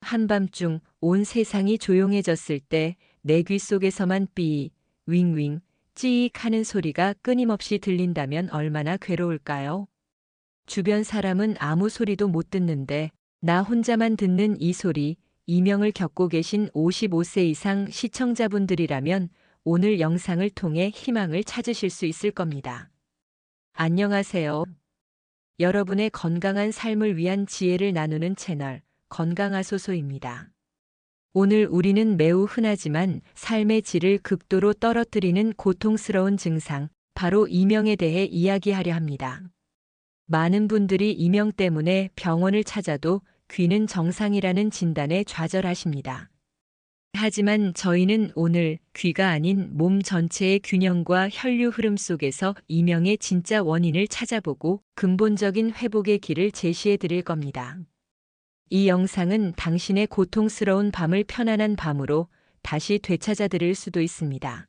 한밤중 온 세상이 조용해졌을 때 내 귀 속에서만 삐, 윙윙, 찌익 하는 소리가 끊임없이 들린다면 얼마나 괴로울까요? 주변 사람은 아무 소리도 못 듣는데 나 혼자만 듣는 이 소리, 이명을 겪고 계신 55세 이상 시청자분들이라면 오늘 영상을 통해 희망을 찾으실 수 있을 겁니다. 안녕하세요. 여러분의 건강한 삶을 위한 지혜를 나누는 채널 건강하소소입니다. 오늘 우리는 매우 흔하지만 삶의 질을 극도로 떨어뜨리는 고통스러운 증상, 바로 이명에 대해 이야기하려 합니다. 많은 분들이 이명 때문에 병원을 찾아도 귀는 정상이라는 진단에 좌절하십니다. 하지만 저희는 오늘 귀가 아닌 몸 전체의 균형과 혈류 흐름 속에서 이명의 진짜 원인을 찾아보고 근본적인 회복의 길을 제시해 드릴 겁니다. 이 영상은 당신의 고통스러운 밤을 편안한 밤으로 다시 되찾아 드릴 수도 있습니다.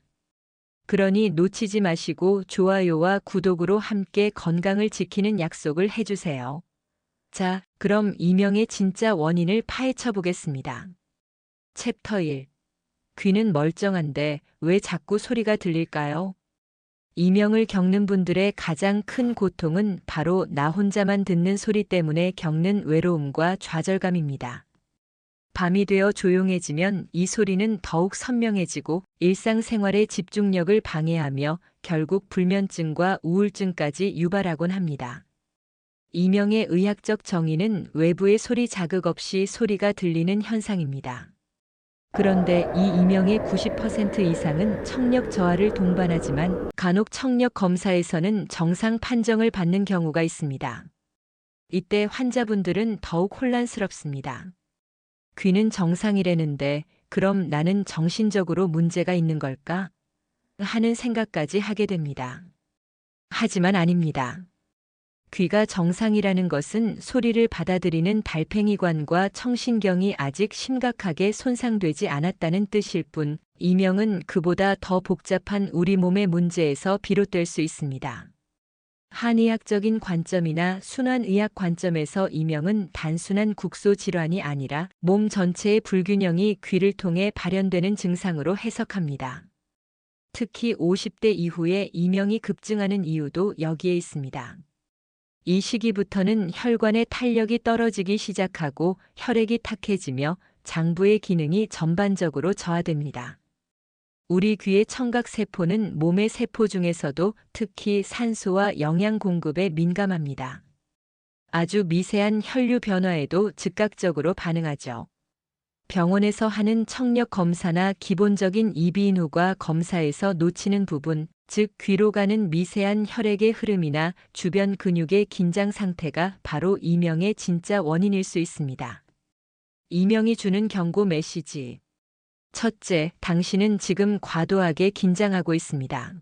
그러니 놓치지 마시고 좋아요와 구독으로 함께 건강을 지키는 약속을 해주세요. 자, 그럼 이명의 진짜 원인을 파헤쳐 보겠습니다. 챕터 1. 귀는 멀쩡한데 왜 자꾸 소리가 들릴까요? 이명을 겪는 분들의 가장 큰 고통은 바로 나 혼자만 듣는 소리 때문에 겪는 외로움과 좌절감입니다. 밤이 되어 조용해지면 이 소리는 더욱 선명해지고 일상생활의 집중력을 방해하며 결국 불면증과 우울증까지 유발하곤 합니다. 이명의 의학적 정의는 외부의 소리 자극 없이 소리가 들리는 현상입니다. 그런데 이 이명의 90% 이상은 청력 저하를 동반하지만 간혹 청력 검사에서는 정상 판정을 받는 경우가 있습니다. 이때 환자분들은 더욱 혼란스럽습니다. 귀는 정상이라는데 그럼 나는 정신적으로 문제가 있는 걸까? 하는 생각까지 하게 됩니다. 하지만 아닙니다. 귀가 정상이라는 것은 소리를 받아들이는 달팽이관과 청신경이 아직 심각하게 손상되지 않았다는 뜻일 뿐, 이명은 그보다 더 복잡한 우리 몸의 문제에서 비롯될 수 있습니다. 한의학적인 관점이나 순환의학 관점에서 이명은 단순한 국소 질환이 아니라 몸 전체의 불균형이 귀를 통해 발현되는 증상으로 해석합니다. 특히 50대 이후에 이명이 급증하는 이유도 여기에 있습니다. 이 시기부터는 혈관의 탄력이 떨어지기 시작하고 혈액이 탁해지며 장부의 기능이 전반적으로 저하됩니다. 우리 귀의 청각세포는 몸의 세포 중에서도 특히 산소와 영양 공급에 민감합니다. 아주 미세한 혈류 변화에도 즉각적으로 반응하죠. 병원에서 하는 청력 검사나 기본적인 이비인후과 검사에서 놓치는 부분, 즉 귀로 가는 미세한 혈액의 흐름이나 주변 근육의 긴장 상태가 바로 이명의 진짜 원인일 수 있습니다. 이명이 주는 경고 메시지. 첫째, 당신은 지금 과도하게 긴장하고 있습니다.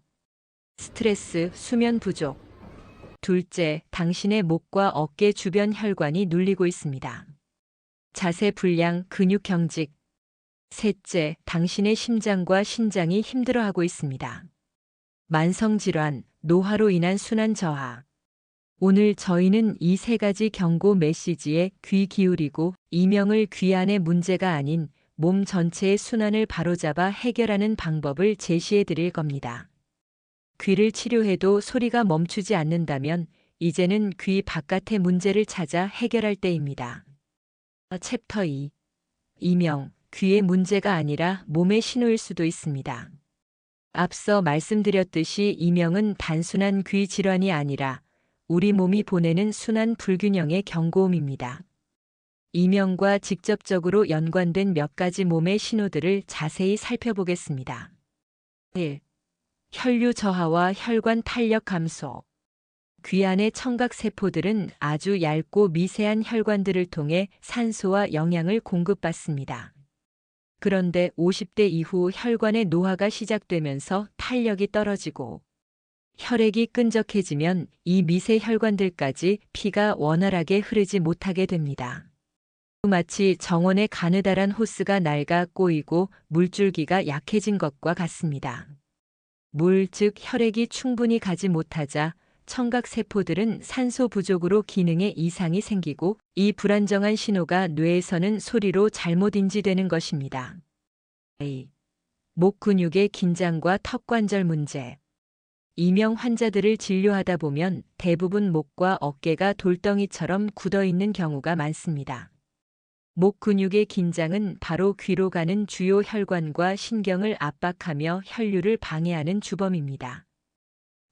스트레스, 수면 부족. 둘째, 당신의 목과 어깨 주변 혈관이 눌리고 있습니다. 자세 불량, 근육 경직. 셋째, 당신의 심장과 신장이 힘들어하고 있습니다. 만성질환, 노화로 인한 순환 저하. 오늘 저희는 이 세 가지 경고 메시지에 귀 기울이고 이명을 귀 안의 문제가 아닌 몸 전체의 순환을 바로잡아 해결하는 방법을 제시해 드릴 겁니다. 귀를 치료해도 소리가 멈추지 않는다면 이제는 귀 바깥의 문제를 찾아 해결할 때입니다. 챕터 2. 이명, 귀의 문제가 아니라 몸의 신호일 수도 있습니다. 앞서 말씀드렸듯이 이명은 단순한 귀 질환이 아니라 우리 몸이 보내는 순환 불균형의 경고음입니다. 이명과 직접적으로 연관된 몇 가지 몸의 신호들을 자세히 살펴보겠습니다. 1. 혈류 저하와 혈관 탄력 감소. 귀 안의 청각세포들은 아주 얇고 미세한 혈관들을 통해 산소와 영양을 공급받습니다. 그런데 50대 이후 혈관의 노화가 시작되면서 탄력이 떨어지고 혈액이 끈적해지면 이 미세 혈관들까지 피가 원활하게 흐르지 못하게 됩니다. 마치 정원의 가느다란 호스가 낡아 꼬이고 물줄기가 약해진 것과 같습니다. 물, 즉 혈액이 충분히 가지 못하자 청각세포들은 산소 부족으로 기능에 이상이 생기고 이 불안정한 신호가 뇌에서는 소리로 잘못 인지되는 것입니다. A. 목 근육의 긴장과 턱관절 문제. 이명 환자들을 진료하다 보면 대부분 목과 어깨가 돌덩이처럼 굳어 있는 경우가 많습니다. 목 근육의 긴장은 바로 귀로 가는 주요 혈관과 신경을 압박하며 혈류를 방해하는 주범입니다.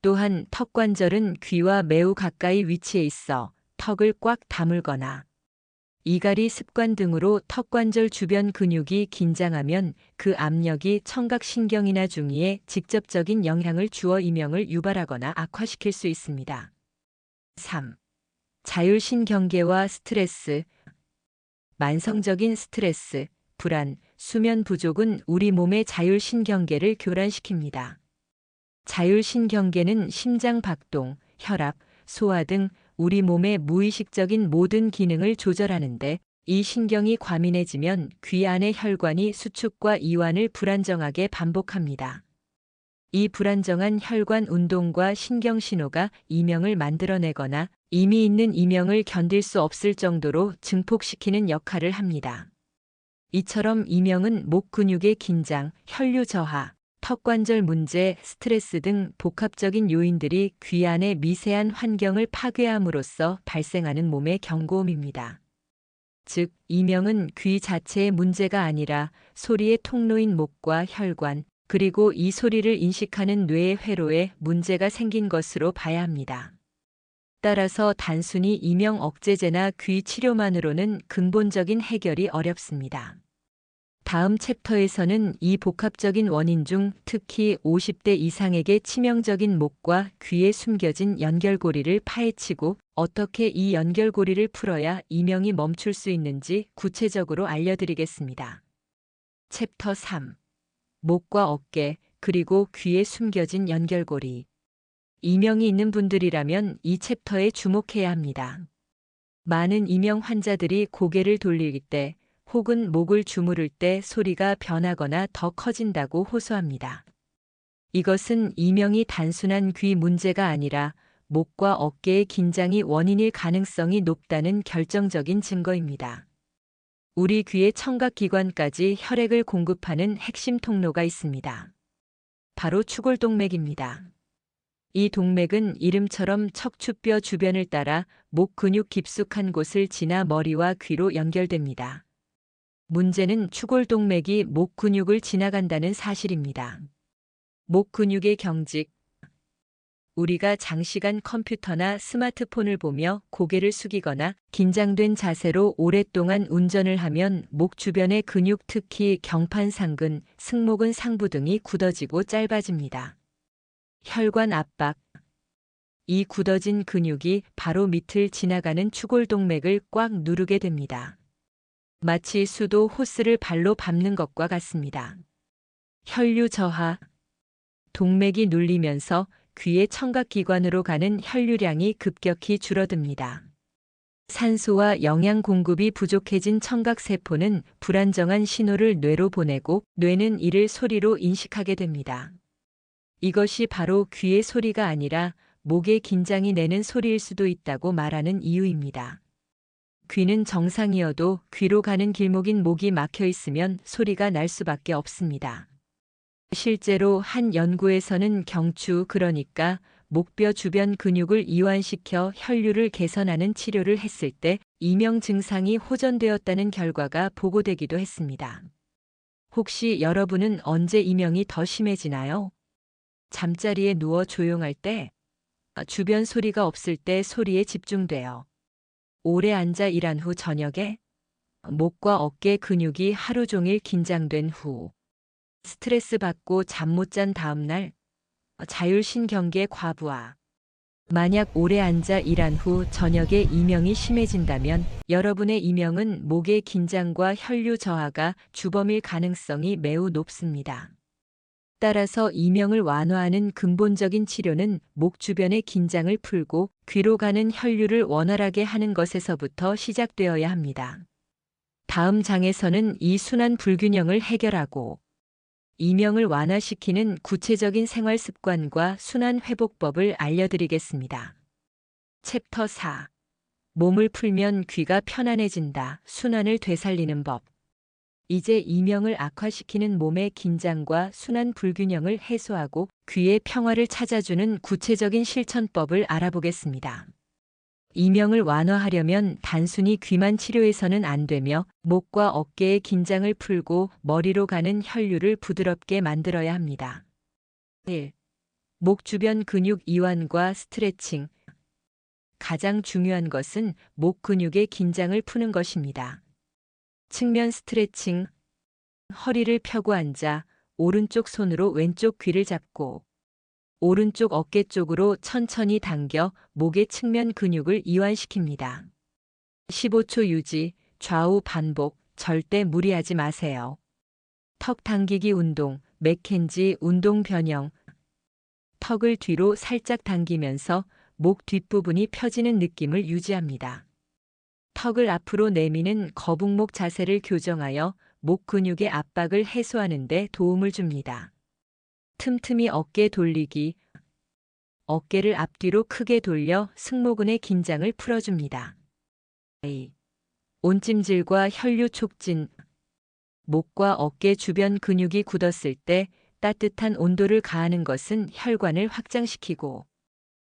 또한 턱관절은 귀와 매우 가까이 위치해 있어 턱을 꽉 다물거나 이갈이 습관 등으로 턱관절 주변 근육이 긴장하면 그 압력이 청각신경이나 중이에 직접적인 영향을 주어 이명을 유발하거나 악화시킬 수 있습니다. 3. 자율신경계와 스트레스. 만성적인 스트레스, 불안, 수면 부족은 우리 몸의 자율신경계를 교란시킵니다. 자율신경계는 심장 박동, 혈압, 소화 등 우리 몸의 무의식적인 모든 기능을 조절하는데 이 신경이 과민해지면 귀 안의 혈관이 수축과 이완을 불안정하게 반복합니다. 이 불안정한 혈관 운동과 신경 신호가 이명을 만들어내거나 이미 있는 이명을 견딜 수 없을 정도로 증폭시키는 역할을 합니다. 이처럼 이명은 목 근육의 긴장, 혈류 저하, 턱관절 문제, 스트레스 등 복합적인 요인들이 귀 안의 미세한 환경을 파괴함으로써 발생하는 몸의 경고음입니다. 즉, 이명은 귀 자체의 문제가 아니라 소리의 통로인 목과 혈관, 그리고 이 소리를 인식하는 뇌의 회로에 문제가 생긴 것으로 봐야 합니다. 따라서 단순히 이명 억제제나 귀 치료만으로는 근본적인 해결이 어렵습니다. 다음 챕터에서는 이 복합적인 원인 중 특히 50대 이상에게 치명적인 목과 귀에 숨겨진 연결고리를 파헤치고 어떻게 이 연결고리를 풀어야 이명이 멈출 수 있는지 구체적으로 알려드리겠습니다. 챕터 3. 목과 어깨, 그리고 귀에 숨겨진 연결고리. 이명이 있는 분들이라면 이 챕터에 주목해야 합니다. 많은 이명 환자들이 고개를 돌릴 때 혹은 목을 주무를 때 소리가 변하거나 더 커진다고 호소합니다. 이것은 이명이 단순한 귀 문제가 아니라 목과 어깨의 긴장이 원인일 가능성이 높다는 결정적인 증거입니다. 우리 귀의 청각기관까지 혈액을 공급하는 핵심 통로가 있습니다. 바로 추골동맥입니다. 이 동맥은 이름처럼 척추뼈 주변을 따라 목 근육 깊숙한 곳을 지나 머리와 귀로 연결됩니다. 문제는 추골동맥이 목 근육을 지나간다는 사실입니다. 목 근육의 경직. 우리가 장시간 컴퓨터나 스마트폰을 보며 고개를 숙이거나 긴장된 자세로 오랫동안 운전을 하면 목 주변의 근육, 특히 경판상근, 승모근 상부 등이 굳어지고 짧아집니다. 혈관 압박. 이 굳어진 근육이 바로 밑을 지나가는 추골동맥을 꽉 누르게 됩니다. 마치 수도 호스를 발로 밟는 것과 같습니다. 혈류 저하. 동맥이 눌리면서 귀의 청각기관으로 가는 혈류량이 급격히 줄어듭니다. 산소와 영양 공급이 부족해진 청각세포는 불안정한 신호를 뇌로 보내고 뇌는 이를 소리로 인식하게 됩니다. 이것이 바로 귀의 소리가 아니라 목의 긴장이 내는 소리일 수도 있다고 말하는 이유입니다. 귀는 정상이어도 귀로 가는 길목인 목이 막혀 있으면 소리가 날 수밖에 없습니다. 실제로 한 연구에서는 경추, 그러니까 목뼈 주변 근육을 이완시켜 혈류를 개선하는 치료를 했을 때 이명 증상이 호전되었다는 결과가 보고되기도 했습니다. 혹시 여러분은 언제 이명이 더 심해지나요? 잠자리에 누워 조용할 때, 주변 소리가 없을 때 소리에 집중돼요. 오래 앉아 일한 후 저녁에, 목과 어깨 근육이 하루 종일 긴장된 후, 스트레스 받고 잠 못 잔 다음 날, 자율신경계 과부하. 만약 오래 앉아 일한 후 저녁에 이명이 심해진다면 여러분의 이명은 목의 긴장과 혈류 저하가 주범일 가능성이 매우 높습니다. 따라서 이명을 완화하는 근본적인 치료는 목 주변의 긴장을 풀고 귀로 가는 혈류를 원활하게 하는 것에서부터 시작되어야 합니다. 다음 장에서는 이 순환 불균형을 해결하고 이명을 완화시키는 구체적인 생활 습관과 순환 회복법을 알려드리겠습니다. 챕터 4. 몸을 풀면 귀가 편안해진다. 순환을 되살리는 법. 이제 이명을 악화시키는 몸의 긴장과 순환 불균형을 해소하고 귀의 평화를 찾아주는 구체적인 실천법을 알아보겠습니다. 이명을 완화하려면 단순히 귀만 치료해서는 안 되며 목과 어깨의 긴장을 풀고 머리로 가는 혈류를 부드럽게 만들어야 합니다. 1. 목 주변 근육 이완과 스트레칭. 가장 중요한 것은 목 근육의 긴장을 푸는 것입니다. 측면 스트레칭. 허리를 펴고 앉아 오른쪽 손으로 왼쪽 귀를 잡고 오른쪽 어깨 쪽으로 천천히 당겨 목의 측면 근육을 이완시킵니다. 15초 유지, 좌우 반복, 절대 무리하지 마세요. 턱 당기기 운동, 맥켄지 운동 변형. 턱을 뒤로 살짝 당기면서 목 뒷부분이 펴지는 느낌을 유지합니다. 턱을 앞으로 내미는 거북목 자세를 교정하여 목 근육의 압박을 해소하는 데 도움을 줍니다. 틈틈이 어깨 돌리기. 어깨를 앞뒤로 크게 돌려 승모근의 긴장을 풀어줍니다. 온찜질과 혈류 촉진. 목과 어깨 주변 근육이 굳었을 때 따뜻한 온도를 가하는 것은 혈관을 확장시키고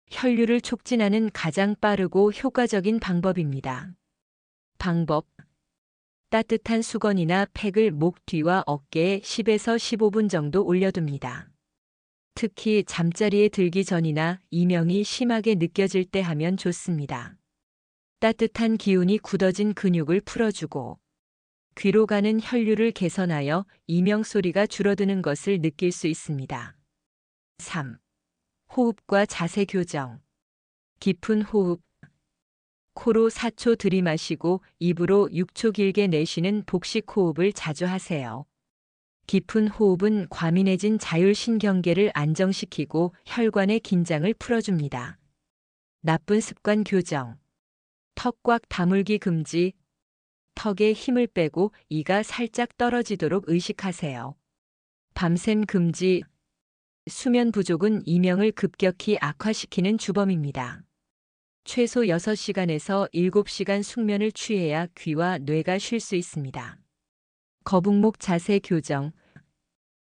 혈류를 촉진하는 가장 빠르고 효과적인 방법입니다. 방법. 따뜻한 수건이나 팩을 목 뒤와 어깨에 10에서 15분 정도 올려둡니다. 특히 잠자리에 들기 전이나 이명이 심하게 느껴질 때 하면 좋습니다. 따뜻한 기운이 굳어진 근육을 풀어주고 귀로 가는 혈류를 개선하여 이명 소리가 줄어드는 것을 느낄 수 있습니다. 3. 호흡과 자세 교정. 깊은 호흡. 코로 4초 들이마시고 입으로 6초 길게 내쉬는 복식 호흡을 자주 하세요. 깊은 호흡은 과민해진 자율신경계를 안정시키고 혈관의 긴장을 풀어줍니다. 나쁜 습관 교정. 턱 꽉 다물기 금지. 턱에 힘을 빼고 이가 살짝 떨어지도록 의식하세요. 밤샘 금지. 수면 부족은 이명을 급격히 악화시키는 주범입니다. 최소 6시간에서 7시간 숙면을 취해야 귀와 뇌가 쉴 수 있습니다. 거북목 자세 교정.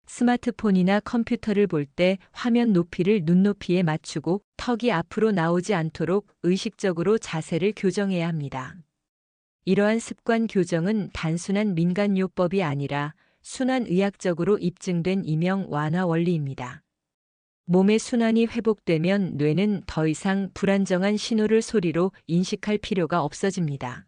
스마트폰이나 컴퓨터를 볼 때 화면 높이를 눈높이에 맞추고 턱이 앞으로 나오지 않도록 의식적으로 자세를 교정해야 합니다. 이러한 습관 교정은 단순한 민간요법이 아니라 순환의학적으로 입증된 이명 완화 원리입니다. 몸의 순환이 회복되면 뇌는 더 이상 불안정한 신호를 소리로 인식할 필요가 없어집니다.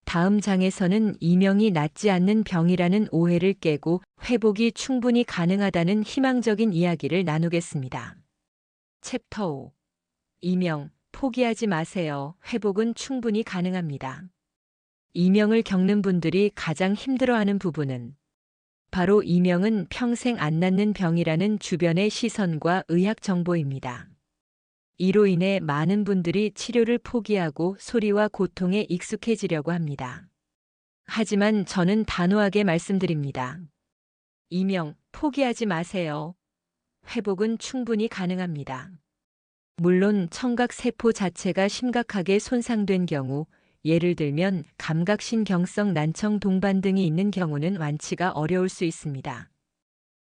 다음 장에서는 이명이 낫지 않는 병이라는 오해를 깨고 회복이 충분히 가능하다는 희망적인 이야기를 나누겠습니다. 챕터 5. 이명, 포기하지 마세요. 회복은 충분히 가능합니다. 이명을 겪는 분들이 가장 힘들어하는 부분은 바로 이명은 평생 안 낫는 병이라는 주변의 시선과 의학 정보입니다. 이로 인해 많은 분들이 치료를 포기하고 소리와 고통에 익숙해지려고 합니다. 하지만 저는 단호하게 말씀드립니다. 이명, 포기하지 마세요. 회복은 충분히 가능합니다. 물론 청각세포 자체가 심각하게 손상된 경우, 예를 들면 감각신경성 난청 동반 등이 있는 경우는 완치가 어려울 수 있습니다.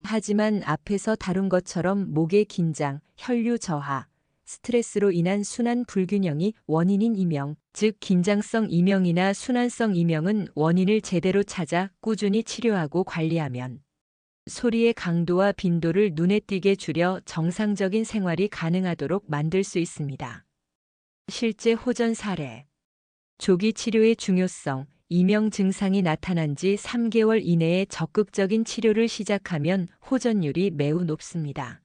하지만 앞에서 다룬 것처럼 목의 긴장, 혈류 저하, 스트레스로 인한 순환 불균형이 원인인 이명, 즉 긴장성 이명이나 순환성 이명은 원인을 제대로 찾아 꾸준히 치료하고 관리하면 소리의 강도와 빈도를 눈에 띄게 줄여 정상적인 생활이 가능하도록 만들 수 있습니다. 실제 호전 사례. 조기 치료의 중요성. 이명 증상이 나타난 지 3개월 이내에 적극적인 치료를 시작하면 호전율이 매우 높습니다.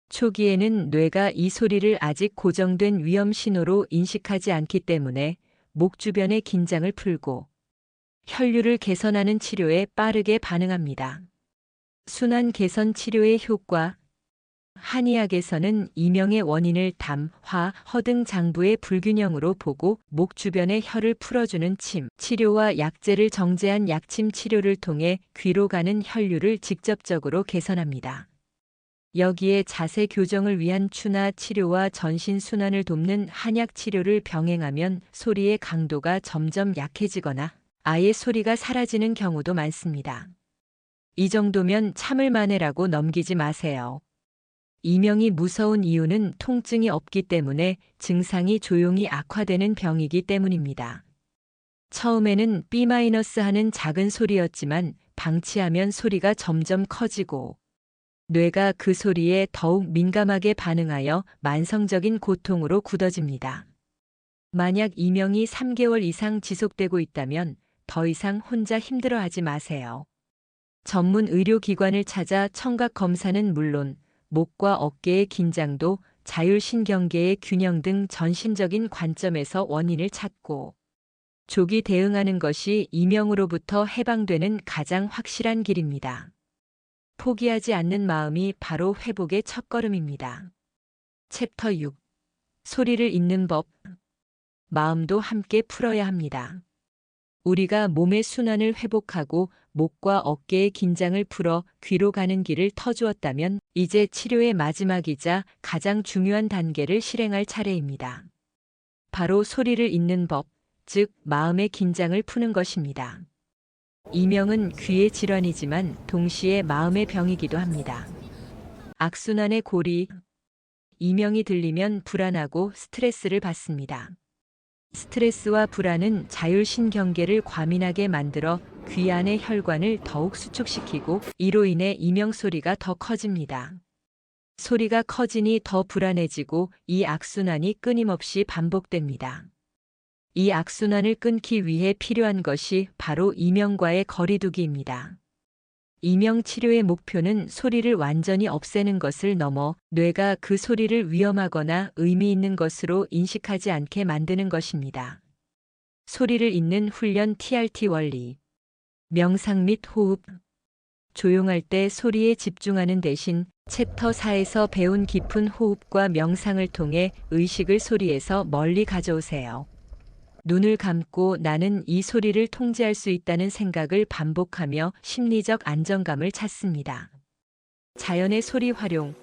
초기에는 뇌가 이 소리를 아직 고정된 위험 신호로 인식하지 않기 때문에 목 주변의 긴장을 풀고 혈류를 개선하는 치료에 빠르게 반응합니다. 순환 개선 치료의 효과. 한의학에서는 이명의 원인을 담, 화, 허 등 장부의 불균형으로 보고 목 주변의 혈을 풀어주는 침 치료와 약재를 정제한 약침 치료를 통해 귀로 가는 혈류를 직접적으로 개선합니다. 여기에 자세 교정을 위한 추나 치료와 전신 순환을 돕는 한약 치료를 병행하면 소리의 강도가 점점 약해지거나 아예 소리가 사라지는 경우도 많습니다. 이 정도면 참을 만해라고 넘기지 마세요. 이명이 무서운 이유는 통증이 없기 때문에 증상이 조용히 악화되는 병이기 때문입니다. 처음에는 B- 하는 작은 소리였지만 방치하면 소리가 점점 커지고 뇌가 그 소리에 더욱 민감하게 반응하여 만성적인 고통으로 굳어집니다. 만약 이명이 3개월 이상 지속되고 있다면 더 이상 혼자 힘들어하지 마세요. 전문 의료기관을 찾아 청각 검사는 물론 목과 어깨의 긴장도, 자율신경계의 균형 등 전신적인 관점에서 원인을 찾고 조기 대응하는 것이 이명으로부터 해방되는 가장 확실한 길입니다. 포기하지 않는 마음이 바로 회복의 첫걸음입니다. 챕터 6. 소리를 잇는 법. 마음도 함께 풀어야 합니다. 우리가 몸의 순환을 회복하고 목과 어깨의 긴장을 풀어 귀로 가는 길을 터주었다면 이제 치료의 마지막이자 가장 중요한 단계를 실행할 차례입니다. 바로 소리를 잇는 법, 즉 마음의 긴장을 푸는 것입니다. 이명은 귀의 질환이지만 동시에 마음의 병이기도 합니다. 악순환의 고리. 이명이 들리면 불안하고 스트레스를 받습니다. 스트레스와 불안은 자율신경계를 과민하게 만들어 귀 안의 혈관을 더욱 수축시키고 이로 인해 이명 소리가 더 커집니다. 소리가 커지니 더 불안해지고 이 악순환이 끊임없이 반복됩니다. 이 악순환을 끊기 위해 필요한 것이 바로 이명과의 거리두기입니다. 이명 치료의 목표는 소리를 완전히 없애는 것을 넘어 뇌가 그 소리를 위험하거나 의미 있는 것으로 인식하지 않게 만드는 것입니다. 소리를 잇는 훈련 TRT 원리. 명상 및 호흡. 조용할 때 소리에 집중하는 대신 챕터 4에서 배운 깊은 호흡과 명상을 통해 의식을 소리에서 멀리 가져오세요. 눈을 감고 나는 이 소리를 통제할 수 있다는 생각을 반복하며 심리적 안정감을 찾습니다. 자연의 소리 활용.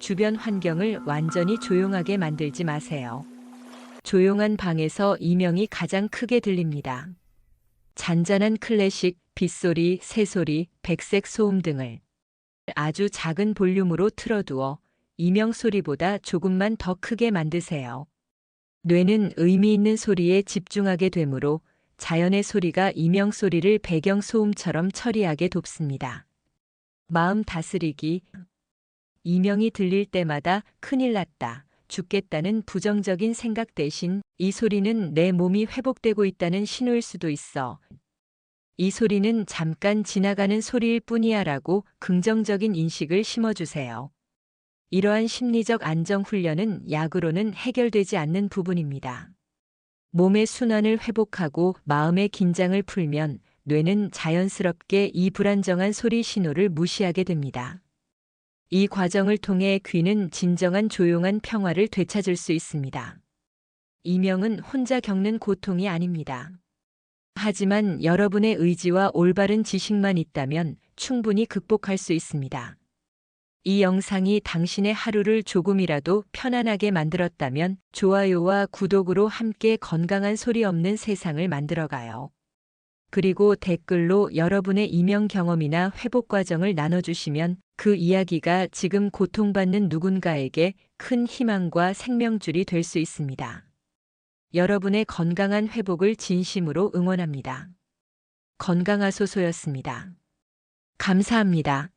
주변 환경을 완전히 조용하게 만들지 마세요. 조용한 방에서 이명이 가장 크게 들립니다. 잔잔한 클래식, 빗소리, 새소리, 백색 소음 등을 아주 작은 볼륨으로 틀어두어 이명 소리보다 조금만 더 크게 만드세요. 뇌는 의미 있는 소리에 집중하게 되므로 자연의 소리가 이명 소리를 배경 소음처럼 처리하게 돕습니다. 마음 다스리기. 이명이 들릴 때마다 큰일 났다, 죽겠다는 부정적인 생각 대신 이 소리는 내 몸이 회복되고 있다는 신호일 수도 있어. 이 소리는 잠깐 지나가는 소리일 뿐이야 라고 긍정적인 인식을 심어주세요. 이러한 심리적 안정 훈련은 약으로는 해결되지 않는 부분입니다. 몸의 순환을 회복하고 마음의 긴장을 풀면 뇌는 자연스럽게 이 불안정한 소리 신호를 무시하게 됩니다. 이 과정을 통해 귀는 진정한 조용한 평화를 되찾을 수 있습니다. 이명은 혼자 겪는 고통이 아닙니다. 하지만 여러분의 의지와 올바른 지식만 있다면 충분히 극복할 수 있습니다. 이 영상이 당신의 하루를 조금이라도 편안하게 만들었다면 좋아요와 구독으로 함께 건강한 소리 없는 세상을 만들어가요. 그리고 댓글로 여러분의 이명 경험이나 회복 과정을 나눠주시면 그 이야기가 지금 고통받는 누군가에게 큰 희망과 생명줄이 될 수 있습니다. 여러분의 건강한 회복을 진심으로 응원합니다. 건강하소서였습니다. 감사합니다.